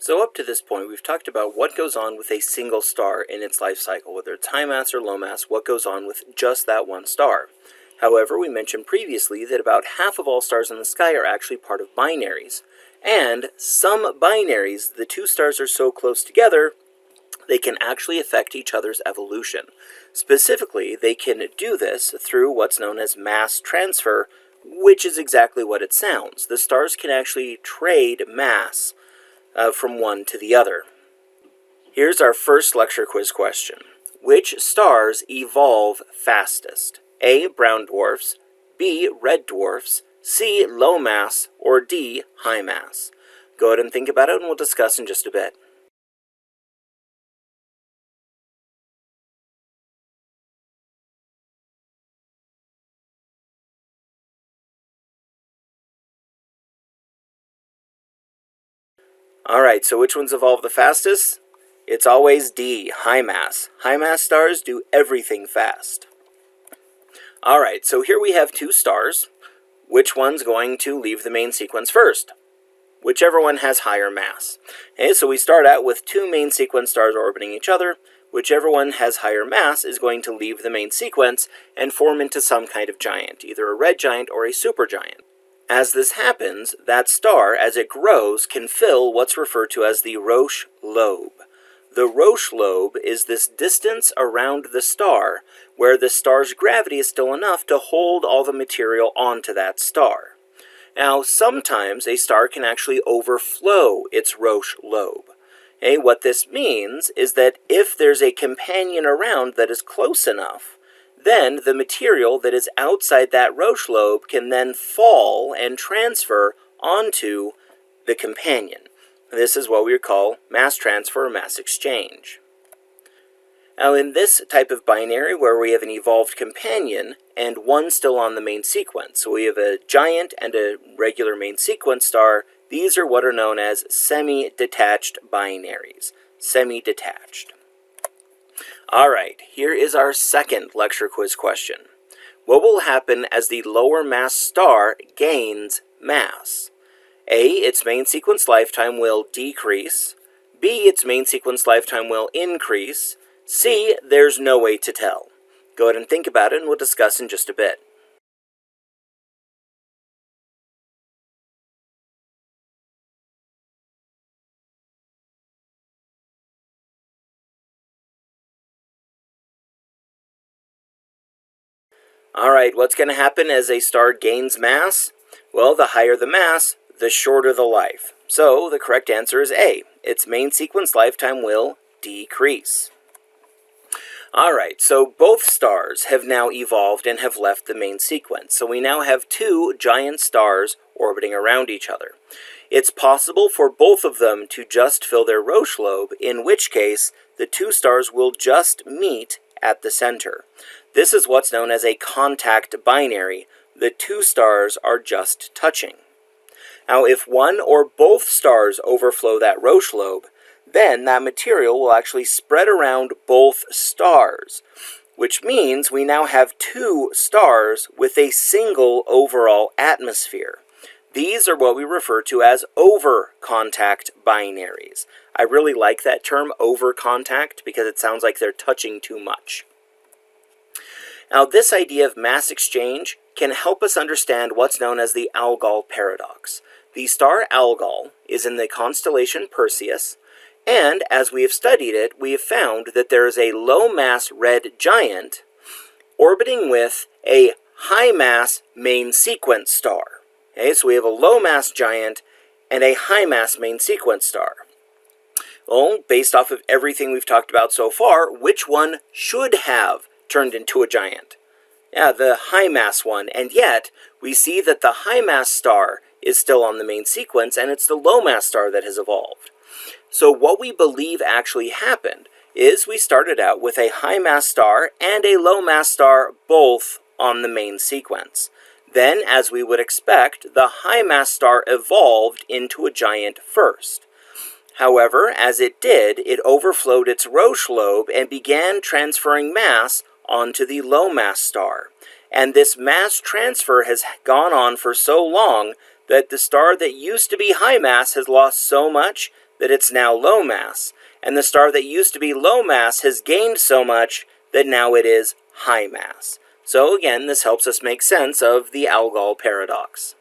So up to this point, we've talked about what goes on with a single star in its life cycle, whether it's high mass or low mass, what goes on with just that one star. However, we mentioned previously that about half of all stars in the sky are actually part of binaries. And some binaries, the two stars are so close together, they can actually affect each other's evolution. Specifically, they can do this through what's known as mass transfer, which is exactly what it sounds. The stars can actually trade mass from one to the other. Here's our first lecture quiz question. Which stars evolve fastest? A. Brown dwarfs, B. Red dwarfs, C. Low mass, or D. High mass? Go ahead and think about it and we'll discuss in just a bit. Alright, so which ones evolve the fastest? It's always D, high mass. High mass stars do everything fast. Alright, so here we have two stars. Which one's going to leave the main sequence first? Whichever one has higher mass. Okay, so we start out with two main sequence stars orbiting each other. Whichever one has higher mass is going to leave the main sequence and form into some kind of giant, either a red giant or a supergiant. As this happens, that star, as it grows, can fill what's referred to as the Roche lobe. The Roche lobe is this distance around the star where the star's gravity is still enough to hold all the material onto that star. Now, sometimes a star can actually overflow its Roche lobe. Okay, what this means is that if there's a companion around that is close enough, then the material that is outside that Roche lobe can then fall and transfer onto the companion. This is what we call mass transfer or mass exchange. Now in this type of binary where we have an evolved companion and one still on the main sequence, so we have a giant and a regular main sequence star, these are what are known as semi-detached binaries. Semi-detached. Alright, here is our second lecture quiz question. What will happen as the lower mass star gains mass? A. Its main sequence lifetime will decrease. B. Its main sequence lifetime will increase. C. There's no way to tell. Go ahead and think about it and we'll discuss in just a bit. Alright, what's going to happen as a star gains mass? Well, the higher the mass, the shorter the life. So, the correct answer is A. Its main sequence lifetime will decrease. Alright, so both stars have now evolved and have left the main sequence. So we now have two giant stars orbiting around each other. It's possible for both of them to just fill their Roche lobe, in which case the two stars will just meet at the center. This is what's known as a contact binary. The two stars are just touching. Now, if one or both stars overflow that Roche lobe, then that material will actually spread around both stars, which means we now have two stars with a single overall atmosphere. These are what we refer to as over-contact binaries. I really like that term, over-contact, because it sounds like they're touching too much. Now, this idea of mass exchange can help us understand what's known as the Algol paradox. The star Algol is in the constellation Perseus, and as we have studied it, we have found that there is a low-mass red giant orbiting with a high-mass main sequence star. Okay, so we have a low-mass giant and a high-mass main sequence star. Well, based off of everything we've talked about so far, which one should have turned into a giant? Yeah, the high-mass one, and yet we see that the high-mass star is still on the main sequence, and it's the low-mass star that has evolved. So what we believe actually happened is we started out with a high-mass star and a low-mass star both on the main sequence. Then, as we would expect, the high-mass star evolved into a giant first. However, as it did, it overflowed its Roche lobe and began transferring mass onto the low-mass star. And this mass transfer has gone on for so long that the star that used to be high mass has lost so much that it's now low mass, and the star that used to be low mass has gained so much that now it is high mass. So again, this helps us make sense of the Algol paradox.